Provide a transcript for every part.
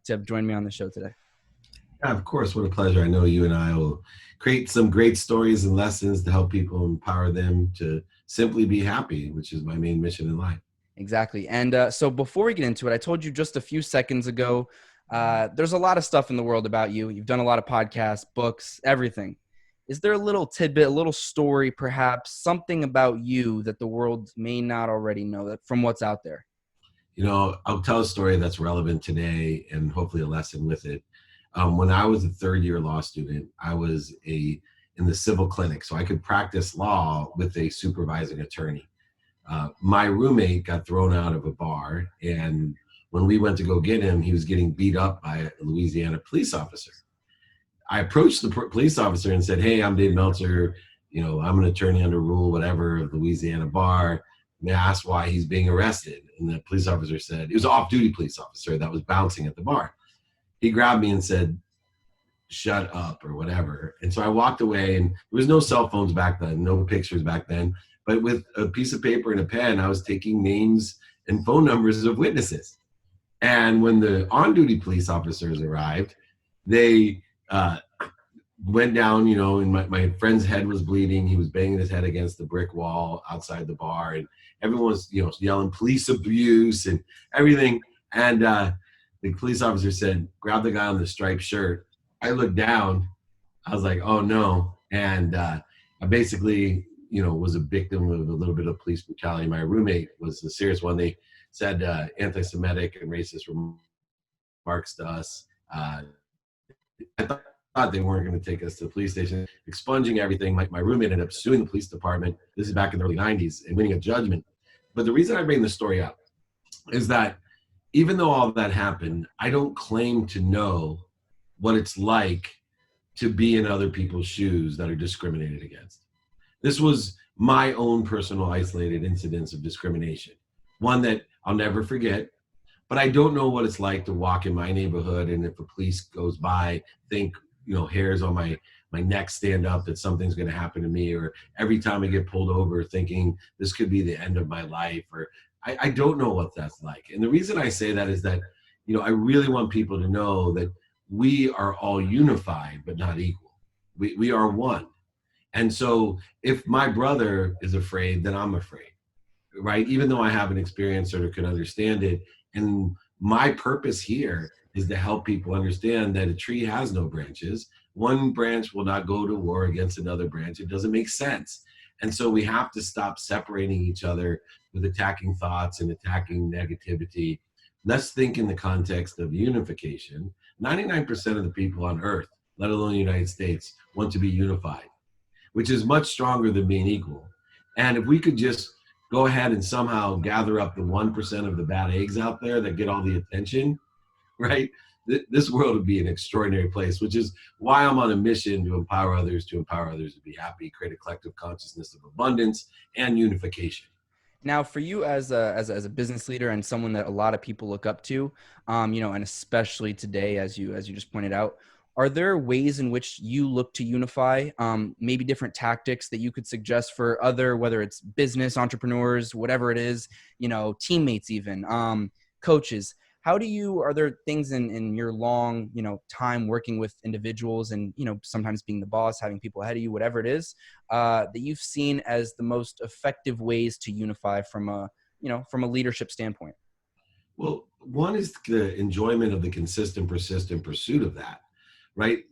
to have joined me on the show today. Yeah, of course. What a pleasure. I know you and I will create some great stories and lessons to help people, empower them to simply be happy, which is my main mission in life. Exactly. And so before we get into it, I told you just a few seconds ago, there's a lot of stuff in the world about you. You've done a lot of podcasts, books, everything. Is there a little tidbit, a little story, perhaps something about you that the world may not already know that from what's out there? I'll tell a story that's relevant today and hopefully a lesson with it. When I was a third-year law student, I was in the civil clinic, so I could practice law with a supervising attorney. My roommate got thrown out of a bar, and when we went to go get him, he was getting beat up by a Louisiana police officer. I approached the police officer and said, "Hey, I'm Dave Meltzer. I'm an attorney under rule, whatever, of the Louisiana bar. May I ask why he's being arrested?" And the police officer said, it was an off-duty police officer that was bouncing at the bar. He grabbed me and said, "Shut up," or whatever. And so I walked away, and there was no cell phones back then, no pictures back then. But with a piece of paper and a pen, I was taking names and phone numbers of witnesses. And when the on-duty police officers arrived, they went down, and my friend's head was bleeding. He was banging his head against the brick wall outside the bar, and everyone was, yelling police abuse and everything. And the police officer said, "Grab the guy on the striped shirt." I looked down. I was like, "Oh no!" And I basically, was a victim of a little bit of police brutality. My roommate was the serious one. They said anti-Semitic and racist remarks to us. I thought they weren't going to take us to the police station, expunging everything. My roommate ended up suing the police department. This is back in the early 90s and winning a judgment. But the reason I bring this story up is that even though all that happened, I don't claim to know what it's like to be in other people's shoes that are discriminated against. This was my own personal isolated incidents of discrimination, one that I'll never forget. But I don't know what it's like to walk in my neighborhood, and if a police goes by, think, hairs on my neck stand up that something's going to happen to me, or every time I get pulled over thinking this could be the end of my life, or I don't know what that's like. And the reason I say that is that, I really want people to know that we are all unified, but not equal. We are one. And so if my brother is afraid, then I'm afraid, right? Even though I haven't experienced or can understand it. And my purpose here is to help people understand that a tree has no branches. One branch will not go to war against another branch. It doesn't make sense. And so we have to stop separating each other with attacking thoughts and attacking negativity. Let's think in the context of unification. 99% of the people on earth, let alone the United States, want to be unified, which is much stronger than being equal. And if we could just go ahead and somehow gather up the 1% of the bad eggs out there that get all the attention, right? This world would be an extraordinary place, which is why I'm on a mission to empower others to be happy, create a collective consciousness of abundance and unification. Now, for you as a business leader and someone that a lot of people look up to, and especially today, as you just pointed out, are there ways in which you look to unify, maybe different tactics that you could suggest for other, whether it's business, entrepreneurs, whatever it is, teammates even, coaches? Are there things in your long, time working with individuals and, sometimes being the boss, having people ahead of you, whatever it is, that you've seen as the most effective ways to unify from a leadership standpoint? Well, one is the enjoyment of the consistent, persistent pursuit of that, right?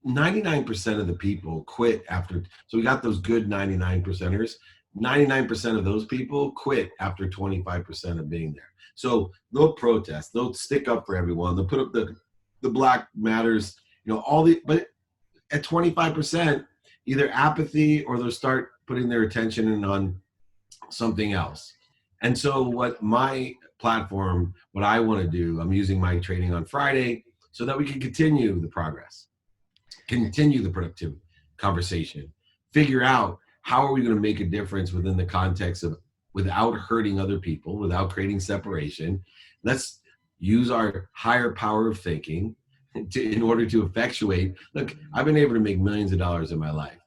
99% of the people quit after, so we got those good 99%ers. 99% of those people quit after 25% of being there. So they'll protest, they'll stick up for everyone, they'll put up the Black Matters, but at 25%, either apathy or they'll start putting their attention in on something else. And so what my platform, what I want to do, I'm using my training on Friday so that we can continue the progress, continue the productive conversation, figure out how are we going to make a difference within the context of without hurting other people, without creating separation. Let's use our higher power of thinking in order to effectuate. Look, I've been able to make millions of dollars in my life,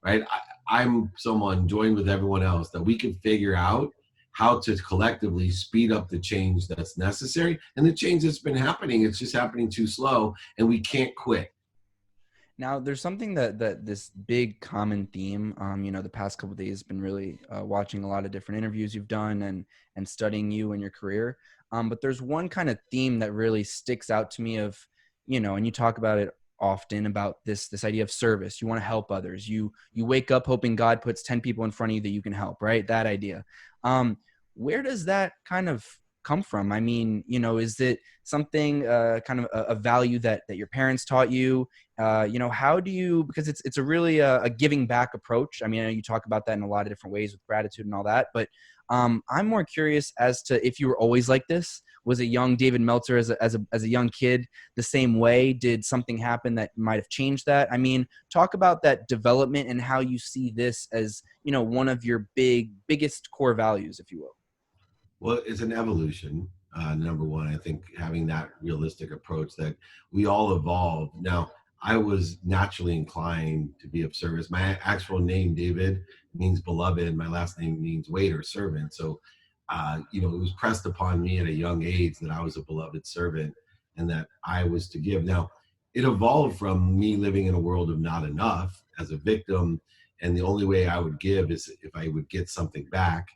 right? I'm someone joined with everyone else that we can figure out how to collectively speed up the change that's necessary. And the change that's been happening, it's just happening too slow, and we can't quit. Now, there's something that this big common theme, the past couple of days, been really watching a lot of different interviews you've done and studying you and your career. But there's one kind of theme that really sticks out to me of, and you talk about it often, about this idea of service. You want to help others. You wake up hoping God puts 10 people in front of you that you can help, right? That idea. Where does that kind of come from? I mean, is it something kind of a value that your parents taught you? How do you, because it's a really a giving back approach. I mean, I know you talk about that in a lot of different ways with gratitude and all that, but I'm more curious as to if you were always like this. Was a young David Meltzer as a young kid the same way? Did something happen that might have changed that? I mean, talk about that development and how you see this as, one of your biggest core values, if you will. Well, it's an evolution. Number one, I think having that realistic approach that we all evolve. Now, I was naturally inclined to be of service. My actual name, David, means beloved. My last name means waiter, servant. So, it was pressed upon me at a young age that I was a beloved servant and that I was to give. Now, it evolved from me living in a world of not enough as a victim. And the only way I would give is if I would get something back.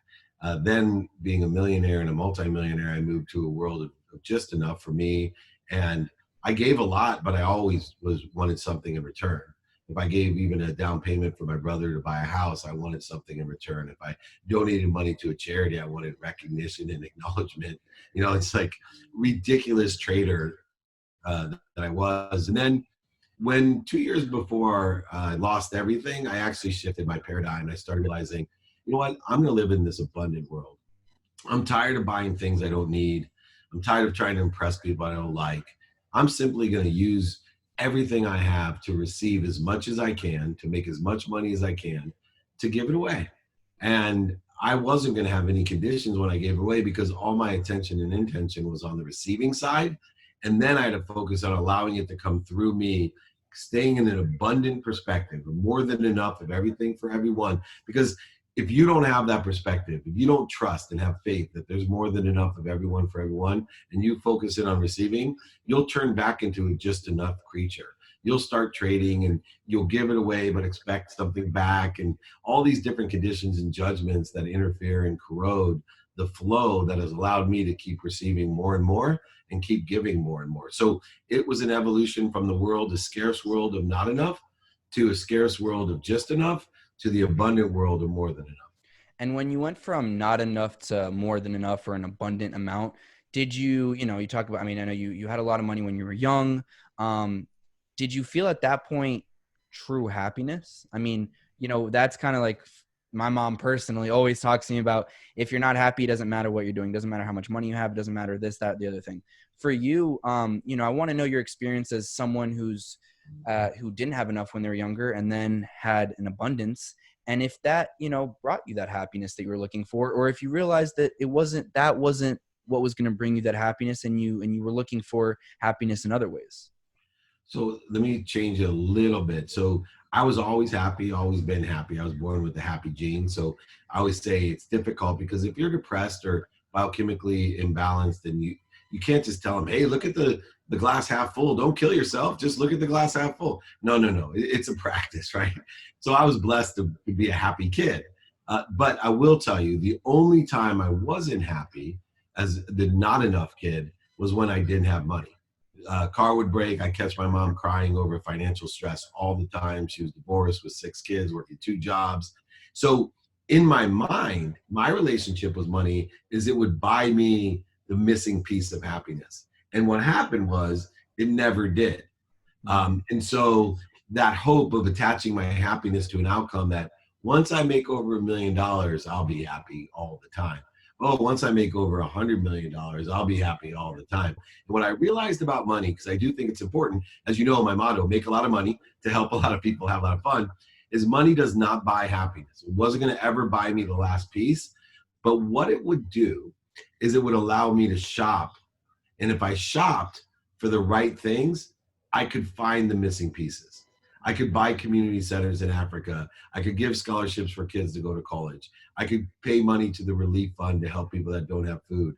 Then being a millionaire and a multimillionaire, I moved to a world of just enough for me. And I gave a lot, but I always wanted something in return. If I gave even a down payment for my brother to buy a house, I wanted something in return. If I donated money to a charity, I wanted recognition and acknowledgement. It's like ridiculous trader that I was. And then when 2 years before I lost everything, I actually shifted my paradigm. I started realizing, you know what? I'm going to live in this abundant world. I'm tired of buying things I don't need. I'm tired of trying to impress people I don't like. I'm simply going to use everything I have to receive as much as I can, to make as much money as I can, to give it away. And I wasn't going to have any conditions when I gave it away because all my attention and intention was on the receiving side. And then I had to focus on allowing it to come through me, staying in an abundant perspective, more than enough of everything for everyone. Because if you don't have that perspective, if you don't trust and have faith that there's more than enough of everyone for everyone, and you focus in on receiving, you'll turn back into a just enough creature. You'll start trading and you'll give it away, but expect something back, and all these different conditions and judgments that interfere and corrode the flow that has allowed me to keep receiving more and more and keep giving more and more. So it was an evolution from the world, a scarce world of not enough, to a scarce world of just enough, to the abundant world of more than enough. And when you went from not enough to more than enough or an abundant amount, did you, you talk about, I mean, I know you had a lot of money when you were young. Did you feel at that point true happiness? I mean, that's kind of like my mom personally always talks to me about, if you're not happy, it doesn't matter what you're doing. It doesn't matter how much money you have. It doesn't matter this, that, the other thing. For you, I want to know your experience as someone who didn't have enough when they were younger and then had an abundance. And if that, brought you that happiness that you were looking for, or if you realized that that wasn't what was going to bring you that happiness, and you were looking for happiness in other ways. So let me change it a little bit. So I was always happy, always been happy. I was born with the happy gene. So I always say it's difficult because if you're depressed or biochemically imbalanced, then you can't just tell them, hey, look at the glass half full. Don't kill yourself. Just look at the glass half full. No. It's a practice, right? So I was blessed to be a happy kid. But I will tell you, the only time I wasn't happy as the not enough kid was when I didn't have money. Car would break. I catch my mom crying over financial stress all the time. She was divorced with 6 kids, working 2 jobs. So in my mind, my relationship with money is it would buy me the missing piece of happiness. And what happened was it never did. And so that hope of attaching my happiness to an outcome that once I make over $1 million, I'll be happy all the time. Oh, once I make over $100 million, I'll be happy all the time. And what I realized about money, because I do think it's important, as you know, my motto, make a lot of money to help a lot of people have a lot of fun, is money does not buy happiness. It wasn't going to ever buy me the last piece. But what it would do is it would allow me to shop. And if I shopped for the right things, I could find the missing pieces. I could buy community centers in Africa. I could give scholarships for kids to go to college. I could pay money to the relief fund to help people that don't have food.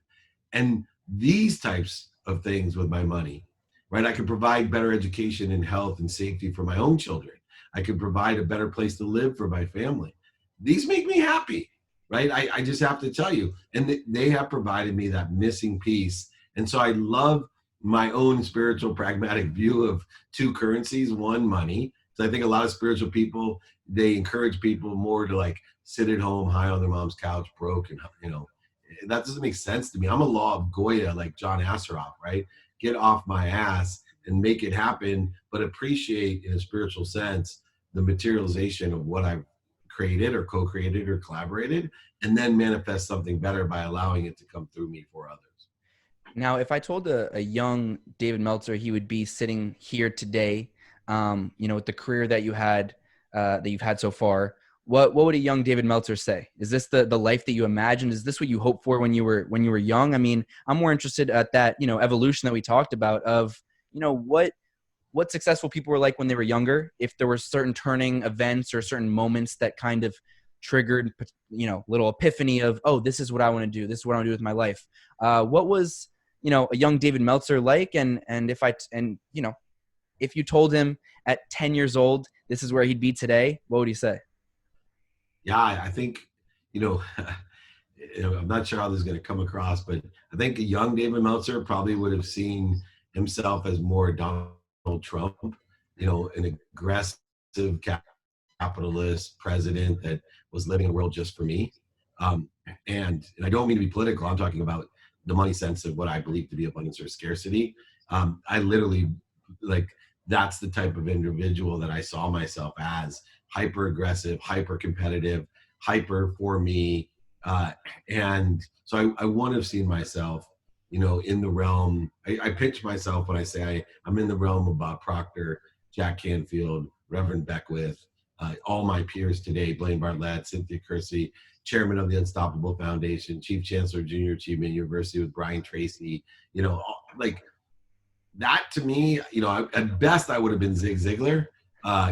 And these types of things with my money, right? I could provide better education and health and safety for my own children. I could provide a better place to live for my family. These make me happy, right? I just have to tell you. And they have provided me that missing piece. And so I love my own spiritual pragmatic view of two currencies. One, money. So I think a lot of spiritual people, they encourage people more to like sit at home high on their mom's couch broke, and that doesn't make sense to me. I'm a law of Goya like John Asseroff, right? Get off my ass and make it happen, but appreciate in a spiritual sense the materialization of what I've created or co-created or collaborated, and then manifest something better by allowing it to come through me for others. Now, if I told a young David Meltzer he would be sitting here today, with the career that you've had so far, what would a young David Meltzer say? Is this the life that you imagined? Is this what you hoped for when you were young? I mean, I'm more interested at that, evolution that we talked about of, what successful people were like when they were younger, if there were certain turning events or certain moments that kind of triggered, little epiphany of, oh, this is what I want to do. This is what I want to do with my life. What was, a young David Meltzer like? And if you told him at 10 years old, this is where he'd be today, what would he say? Yeah, I think, I'm not sure how this is going to come across, but I think a young David Meltzer probably would have seen himself as more Donald Trump, an aggressive capitalist president that was living in a world just for me. And I don't mean to be political. I'm talking about the money sense of what I believe to be abundance or scarcity. I literally that's the type of individual that I saw myself as: hyper aggressive, hyper competitive, hyper for me. And so I wouldn't have seen myself, in the realm. I pitch myself when I say I'm in the realm of Bob Proctor, Jack Canfield, Reverend Beckwith, all my peers today: Blaine Bartlett, Cynthia Kersey, chairman of the Unstoppable Foundation, chief chancellor of Junior Achievement University with Brian Tracy. That to me, at best I would have been Zig Ziglar.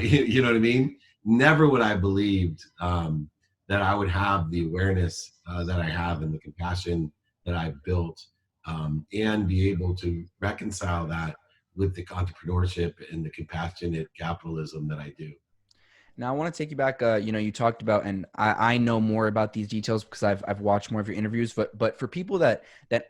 You know what I mean? Never would I have believed that I would have the awareness that I have and the compassion that I've built, and be able to reconcile that with the entrepreneurship and the compassionate capitalism that I do. Now I want to take you back. You talked about, and I know more about these details because I've watched more of your interviews. But for people that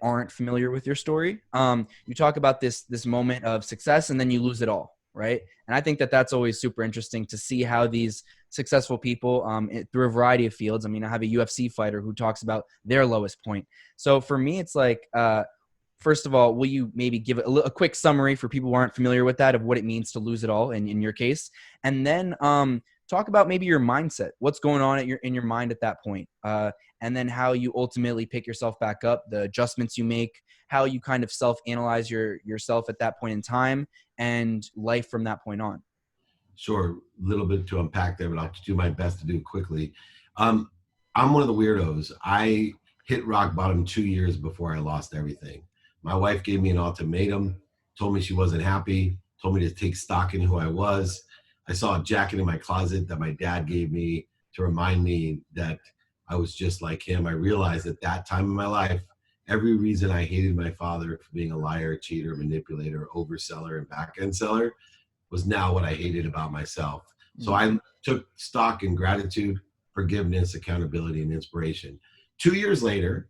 aren't familiar with your story, you talk about this moment of success and then you lose it all, right? And I think that's always super interesting to see how these successful people, through a variety of fields. I mean, I have a UFC fighter who talks about their lowest point. So for me, it's like, first of all, will you maybe give a quick summary for people who aren't familiar with that of what it means to lose it all in your case, and then talk about maybe your mindset, what's going on in your mind at that point, and then how you ultimately pick yourself back up, the adjustments you make, how you kind of self-analyze yourself at that point in time, and life from that point on. Sure, a little bit to unpack there, but I'll do my best to do it quickly. I'm one of the weirdos. I hit rock bottom 2 years before I lost everything. My wife gave me an ultimatum, told me she wasn't happy, told me to take stock in who I was. I saw a jacket in my closet that my dad gave me to remind me that I was just like him. I realized at that time in my life, every reason I hated my father for being a liar, cheater, manipulator, overseller, and back-end seller was now what I hated about myself. So I took stock in gratitude, forgiveness, accountability, and inspiration. 2 years later,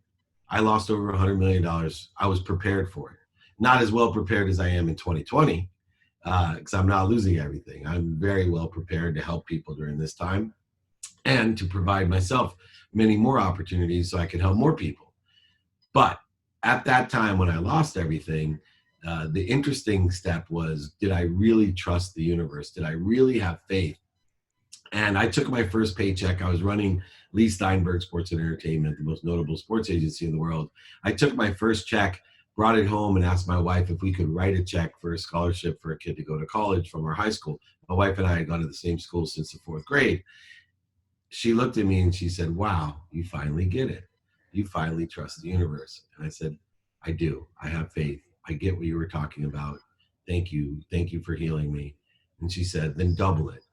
I lost over $100 million. I was prepared for it. Not as well prepared as I am in 2020, because I'm not losing everything. I'm very well prepared to help people during this time and to provide myself many more opportunities so I can help more people. But at that time when I lost everything, the interesting step was, did I really trust the universe? Did I really have faith? And I took my first paycheck. I was running Leigh Steinberg Sports Entertainment, the most notable sports agency in the world. I took my first check, brought it home, and asked my wife if we could write a check for a scholarship for a kid to go to college from our high school. My wife and I had gone to the same school since the fourth grade. She looked at me and she said, "Wow, you finally get it. You finally trust the universe." And I said, "I do. I have faith. I get what you were talking about. Thank you. Thank you for healing me." And she said, then double it.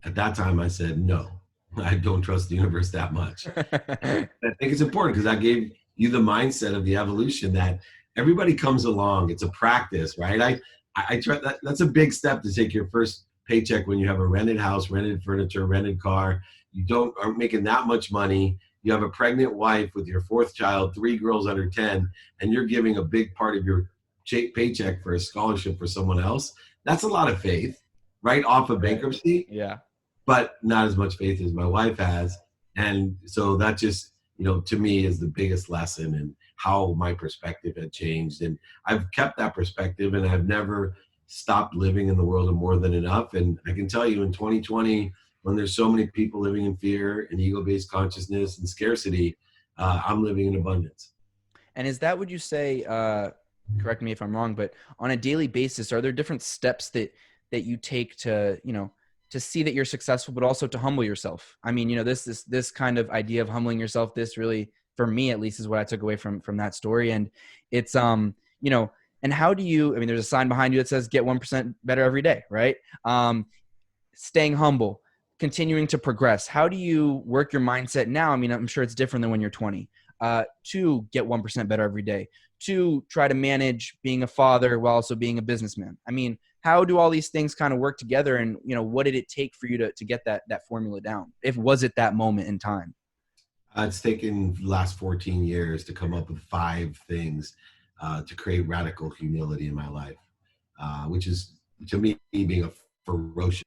At that time, I said, no, I don't trust the universe that much. I think it's important because I gave you the mindset of the evolution that everybody comes along. It's a practice, right? I try that. That's a big step to take your first paycheck when you have a rented house, rented furniture, rented car. You aren't making that much money. You have a pregnant wife with your fourth child, 3 girls under 10, and you're giving a big part of your paycheck for a scholarship for someone else. That's a lot of faith, right? Off of bankruptcy. Yeah. But not as much faith as my wife has. And so that just, to me is the biggest lesson and how my perspective had changed. And I've kept that perspective and I've never stopped living in the world of more than enough. And I can tell you in 2020, when there's so many people living in fear and ego-based consciousness and scarcity, I'm living in abundance. And is that, would you say, correct me if I'm wrong, but on a daily basis, are there different steps that you take to, to see that you're successful, but also to humble yourself? I mean, this kind of idea of humbling yourself, this really, for me at least, is what I took away from that story. And it's, and how do you, I mean, there's a sign behind you that says get 1% better every day, right? Staying humble, continuing to progress. How do you work your mindset now? I mean, I'm sure it's different than when you're 20, to get 1% better every day, to try to manage being a father while also being a businessman. I mean, how do all these things kind of work together? And, what did it take for you to get that formula down? Was it that moment in time? It's taken the last 14 years to come up with 5 things to create radical humility in my life, which is, to me, being a ferocious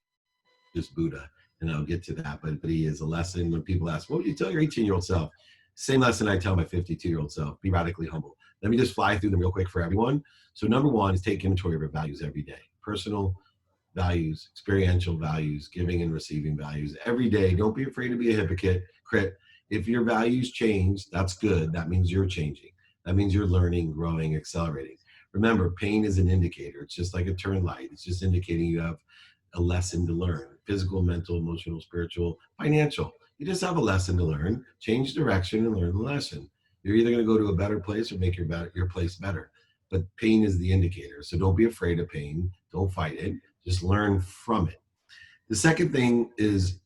Buddha. And I'll get to that, but he is a lesson. When people ask, what would you tell your 18-year-old self? Same lesson I tell my 52-year-old self: be radically humble. Let me just fly through them real quick for everyone. So number 1 is take inventory of your values every day. Personal values, experiential values, giving and receiving values every day. Don't be afraid to be a hypocrite. If your values change, that's good. That means you're changing. That means you're learning, growing, accelerating. Remember, pain is an indicator. It's just like a turn light. It's just indicating you have a lesson to learn. Physical, mental, emotional, spiritual, financial. You just have a lesson to learn. Change direction and learn the lesson. You're either going to go to a better place or make your place better. But pain is the indicator. So don't be afraid of pain. Don't fight it. Just learn from it. The second thing is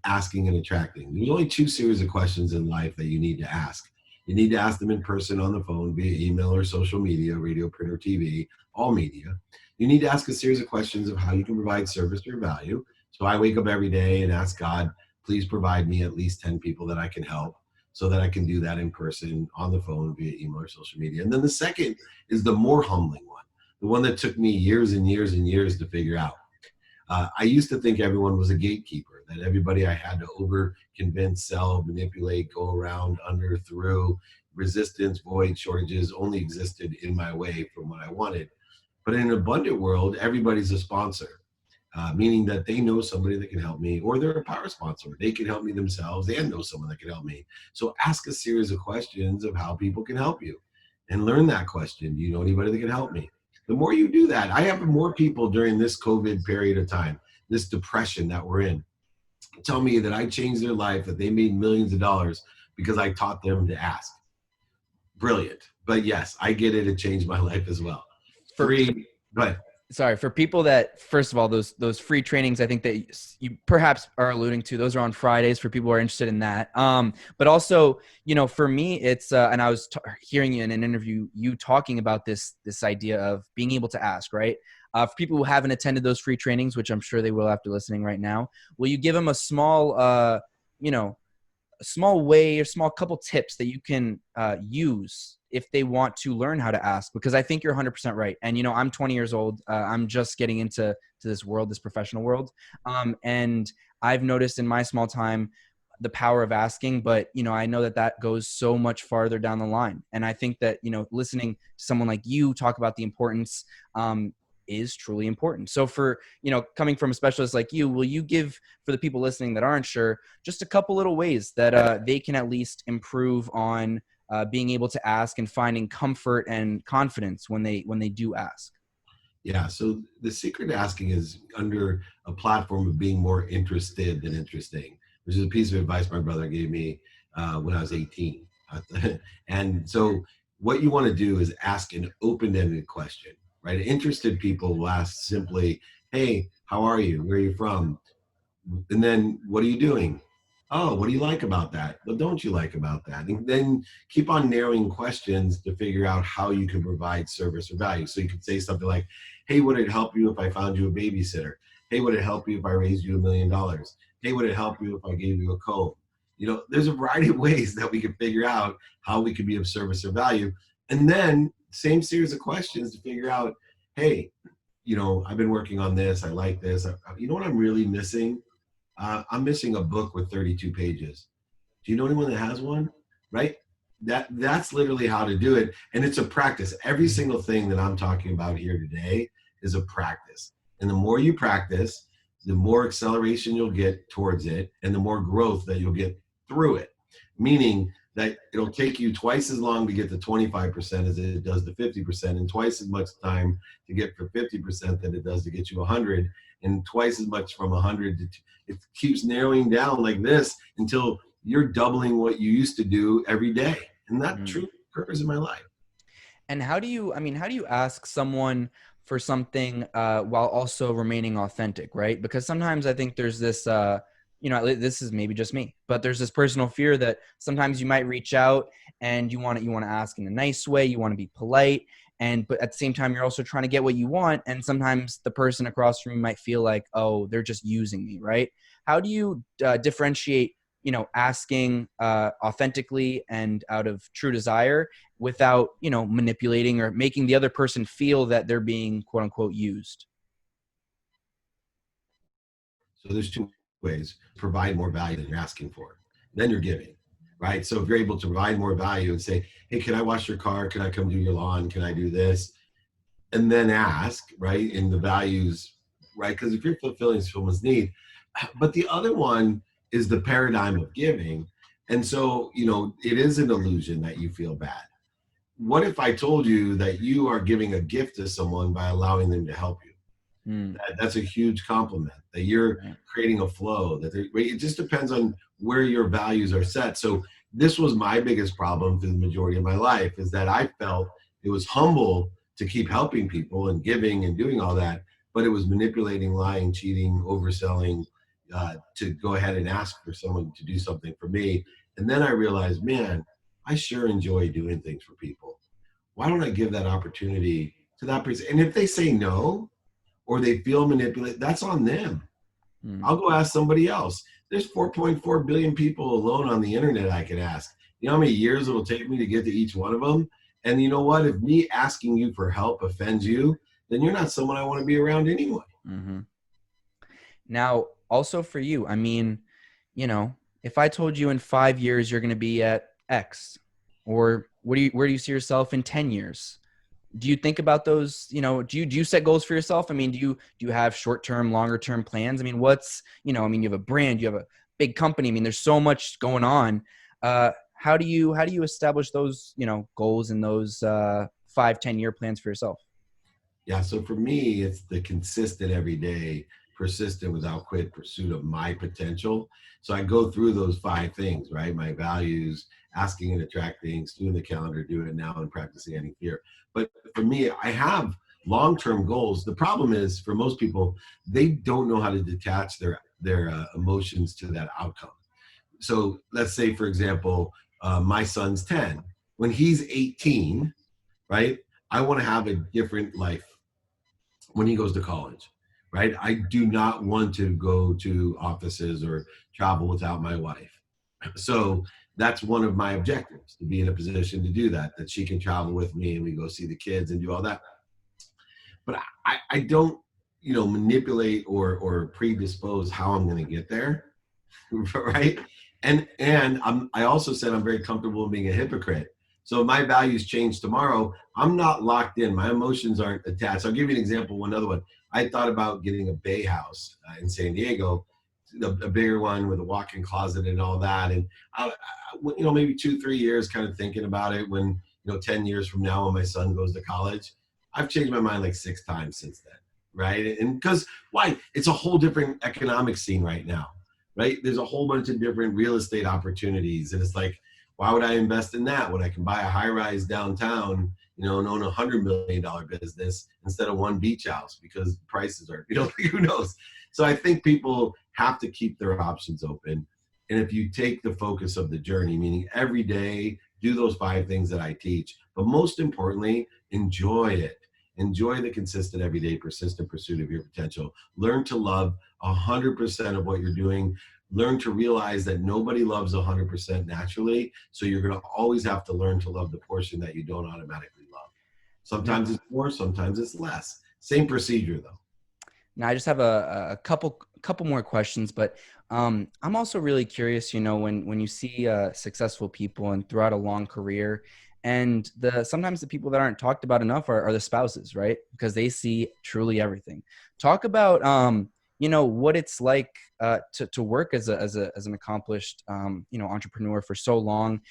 asking and attracting. There's only 2 series of questions in life that you need to ask. You need to ask them in person, on the phone, via email or social media, radio, print, or TV, all media. You need to ask a series of questions of how you can provide service or value. So I wake up every day and ask God, please provide me at least 10 people that I can help, so that I can do that in person, on the phone, via email or social media. And then the second is the more humbling one, the one that took me years and years and years to figure out. I used to think everyone was a gatekeeper, that everybody I had to over convince, sell, manipulate, go around, under, through, resistance, void, shortages only existed in my way from what I wanted. But in an abundant world, everybody's a sponsor, meaning that they know somebody that can help me, or they're a power sponsor. They can help me themselves and know someone that can help me. So ask a series of questions of how people can help you, and learn that question. Do you know anybody that can help me? The more you do that, I have more people during this COVID period of time, this depression that we're in, tell me that I changed their life, that they made millions of dollars because I taught them to ask. Brilliant. But yes, I get it. It changed my life as well. 3, go ahead. Sorry, for people that, first of all, those free trainings, I think that you perhaps are alluding to, those are on Fridays for people who are interested in that. But also, for me, it's, and I was hearing in an interview, you talking about this idea of being able to ask, right? For people who haven't attended those free trainings, which I'm sure they will after listening right now, will you give them a small, a small way or small couple tips that you can use if they want to learn how to ask? Because I think you're 100% right. And, I'm 20 years old. I'm just getting into this world, this professional world. And I've noticed in my small time the power of asking, but, I know that goes so much farther down the line. And I think that, listening to someone like you talk about the importance is truly important. So for, coming from a specialist like you, will you give, for the people listening that aren't sure, just a couple little ways that they can at least improve on being able to ask and finding comfort and confidence when they do ask? Yeah. So the secret to asking is under a platform of being more interested than interesting, which is a piece of advice my brother gave me when I was 18. And so what you want to do is ask an open-ended question, right? Interested people will ask simply, Hey, how are you? Where are you from? And then, what are you doing? Oh, what do you like about that? What don't you like about that? And then keep on narrowing questions to figure out how you can provide service or value. So you could say something like, hey, would it help you if I found you a babysitter? Hey, would it help you if I raised you $1 million? Hey, would it help you if I gave you a comb? There's a variety of ways that we can figure out how we can be of service or value. And then same series of questions to figure out, hey, I've been working on this. I like this. You know what I'm really missing? I'm missing a book with 32 pages. Do you know anyone that has one? Right? That's literally how to do it. And it's a practice. Every single thing that I'm talking about here today is a practice. And the more you practice, the more acceleration you'll get towards it and the more growth that you'll get through it. Meaning that it'll take you twice as long to get to 25% as it does to 50%, and twice as much time to get for 50% than it does to get you 100, and twice as much from 100 to it keeps narrowing down like this until you're doubling what you used to do every day. And that truly occurs in my life. And how do you, how do you ask someone for something while also remaining authentic, right? Because sometimes I think there's this, this is maybe just me, but there's this personal fear that sometimes you might reach out and you want to ask in a nice way, you want to be polite, but at the same time, you're also trying to get what you want. And sometimes the person across from you might feel like, oh, they're just using me, right? How do you differentiate, asking authentically and out of true desire without, manipulating or making the other person feel that they're being quote unquote used? So there's two ways: provide more value than you're asking for. Then you're giving, right? So if you're able to provide more value and say, hey, can I wash your car? Can I come do your lawn? Can I do this? And then ask, right? In the values, right? Because if you're fulfilling someone's need, but the other one is the paradigm of giving. And so, it is an illusion that you feel bad. What if I told you that you are giving a gift to someone by allowing them to help you? That's a huge compliment, that you're creating a flow, it just depends on where your values are set. So this was my biggest problem for the majority of my life, is that I felt it was humble to keep helping people and giving and doing all that, but it was manipulating, lying, cheating, overselling, to go ahead and ask for someone to do something for me. And then I realized, man, I sure enjoy doing things for people. Why don't I give that opportunity to that person? And if they say no, or they feel manipulated, that's on them. I'll go ask somebody else. There's 4.4 billion people alone on the internet I could ask. You know how many years it'll take me to get to each one of them? And you know what? If me asking you for help offends you, then you're not someone I want to be around anyway. Now, also for you, if I told you in 5 years you're going to be at X, or where do you see yourself in 10 years? Do you think about those, do you set goals for yourself? Do you have short-term, longer-term plans? What's, you have a brand, you have a big company. There's so much going on. How do you establish those, goals and those 5-10 year plans for yourself? Yeah. So for me, it's the consistent, everyday, persistent, without quit pursuit of my potential. So I go through those 5 things, right? My values, asking and attracting, doing the calendar, doing it now, and practicing any fear. But for me, I have long-term goals. The problem is, for most people, they don't know how to detach their emotions to that outcome. So let's say, for example, my son's 10. When he's 18, right? I want to have a different life when he goes to college, right? I do not want to go to offices or travel without my wife. So that's one of my objectives, to be in a position to do that she can travel with me and we go see the kids and do all that. But I don't, manipulate or predispose how I'm going to get there, right? And I also said I'm very comfortable being a hypocrite. So if my values change tomorrow, I'm not locked in. My emotions aren't attached. I'll give you an example. One other one. I thought about getting a bay house in San Diego, a bigger one with a walk-in closet and all that. And maybe 2-3 years kind of thinking about it. When 10 years from now, when my son goes to college, I've changed my mind like 6 times since then, right? And because why? It's a whole different economic scene right now, right? There's a whole bunch of different real estate opportunities, and it's like, why would I invest in that when I can buy a high-rise downtown and own $100 million business instead of one beach house because prices are, who knows? So I think people have to keep their options open. And if you take the focus of the journey, meaning every day, do those 5 things that I teach, but most importantly, enjoy it. Enjoy the consistent, everyday, persistent pursuit of your potential. Learn to love 100% of what you're doing. Learn to realize that nobody loves 100% naturally. So you're going to always have to learn to love the portion that you don't automatically love. Sometimes it's more, sometimes it's less. Same procedure though. Now I just have a couple more questions, but I'm also really curious, when you see successful people and throughout a long career, and sometimes the people that aren't talked about enough are the spouses, right? Because they see truly everything. Talk about what it's like to work as an accomplished entrepreneur for so long,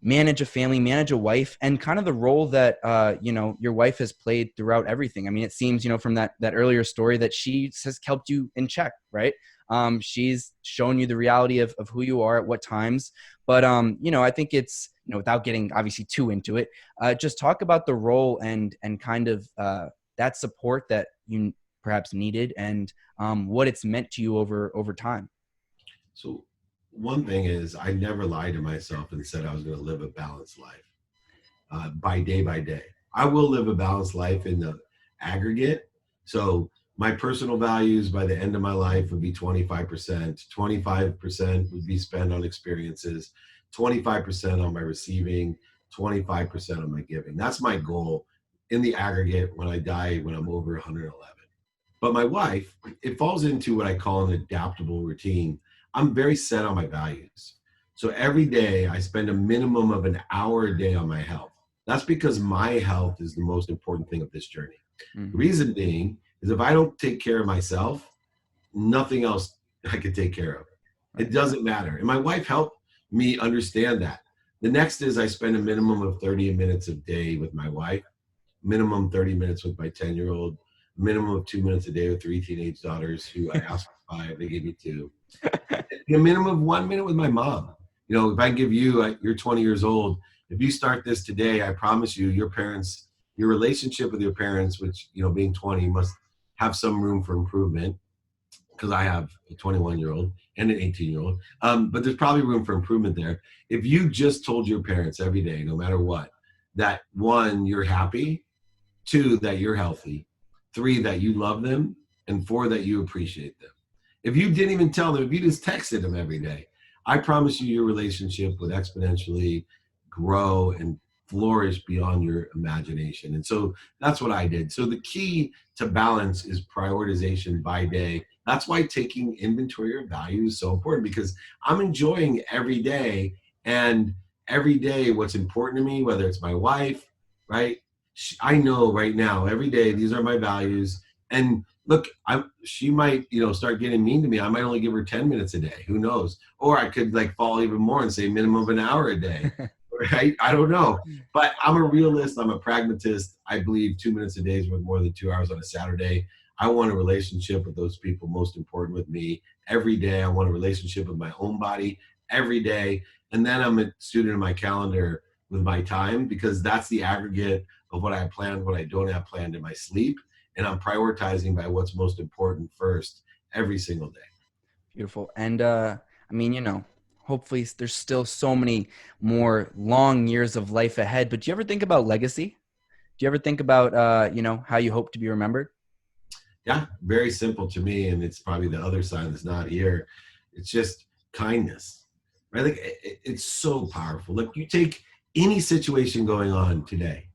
manage a family, manage a wife, and kind of the role that your wife has played throughout everything. I mean, it seems from that earlier story that she has kept you in check, right? She's shown you the reality of who you are at what times. But I think it's without getting obviously too into it, just talk about the role and kind of that support that you perhaps needed, and what it's meant to you over time. So one thing is, I never lied to myself and said I was going to live a balanced life by day. I will live a balanced life in the aggregate. So my personal values by the end of my life would be 25%. 25% would be spent on experiences, 25% on my receiving, 25% on my giving. That's my goal in the aggregate when I die, when I'm over 111. But my wife, it falls into what I call an adaptable routine. I'm very set on my values. So every day I spend a minimum of an hour a day on my health. That's because my health is the most important thing of this journey. Mm-hmm. The reason being is if I don't take care of myself, nothing else I could take care of. It doesn't matter. And my wife helped me understand that. The next is I spend a minimum of 30 minutes a day with my wife, minimum 30 minutes with my 10-year-old, minimum of 2 minutes a day with 3 teenage daughters who I asked for 5, they gave me 2. A minimum of 1 minute with my mom. If I give you, you're 20 years old. If you start this today, I promise you, your relationship with your parents, which, being 20 must have some room for improvement, because I have a 21-year-old and an 18-year-old. But there's probably room for improvement there. If you just told your parents every day, no matter what, that 1, you're happy, 2, that you're healthy, 3, that you love them, and 4, that you appreciate them. If you didn't even tell them, if you just texted them every day, I promise you your relationship would exponentially grow and flourish beyond your imagination. And so that's what I did. So the key to balance is prioritization by day. That's why taking inventory of value is so important, because I'm enjoying every day, and every day what's important to me, whether it's my wife, right? I know right now, every day, these are my values. And look, she might, start getting mean to me. I might only give her 10 minutes a day. Who knows? Or I could fall even more and say minimum of an hour a day. Right? I don't know. But I'm a realist. I'm a pragmatist. I believe 2 minutes a day is worth more than 2 hours on a Saturday. I want a relationship with those people most important with me every day. I want a relationship with my own body every day. And then I'm a student of my calendar with my time, because that's the aggregate of what I have planned, what I don't have planned in my sleep. And I'm prioritizing by what's most important first every single day. Beautiful. And hopefully there's still so many more long years of life ahead. But do you ever think about legacy? Do you ever think about, how you hope to be remembered? Yeah, very simple to me. And it's probably the other side that's not here. It's just kindness, right? It's so powerful. You take any situation going on today,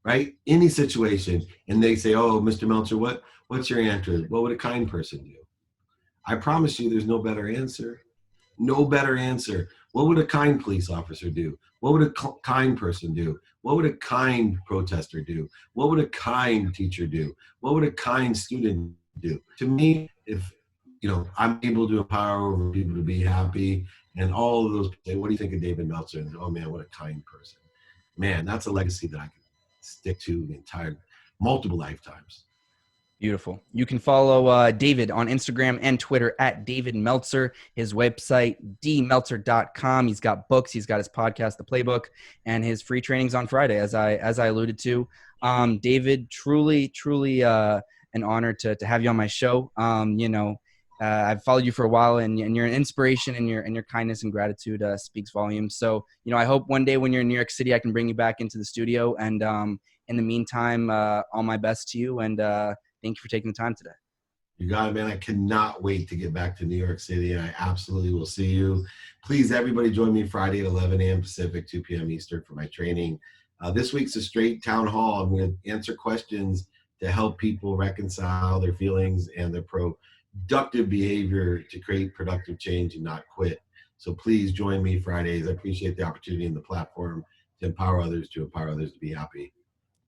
right? Any situation, and they say, "Oh, Mr. Meltzer, what's your answer? What would a kind person do?" I promise you, there's no better answer. No better answer. What would a kind police officer do? What would a kind person do? What would a kind protester do? What would a kind teacher do? What would a kind student do? To me, if I'm able to empower over people to be happy, and all of those say, "What do you think of David Meltzer?" And, "Oh man, what a kind person." Man, that's a legacy that I can stick to the entire multiple lifetimes. Beautiful. You can follow David on Instagram and Twitter at David Meltzer. His website, dmeltzer.com. He's got books. He's got his podcast, The Playbook, and his free trainings on Friday, as I alluded to. David, truly an honor to have you on my show. I've followed you for a while, and you're an inspiration, and your kindness and gratitude speaks volumes. So, I hope one day when you're in New York City, I can bring you back into the studio. And in the meantime, all my best to you, and thank you for taking the time today. You got it, man. I cannot wait to get back to New York City, and I absolutely will see you. Please, everybody, join me Friday at 11 a.m. Pacific, 2 p.m. Eastern for my training. This week's a straight town hall. I'm going to answer questions to help people reconcile their feelings and their productive behavior to create productive change and not quit. So please join me Fridays. I appreciate the opportunity and the platform to empower others to be happy.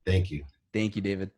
Thank you. Thank you, David.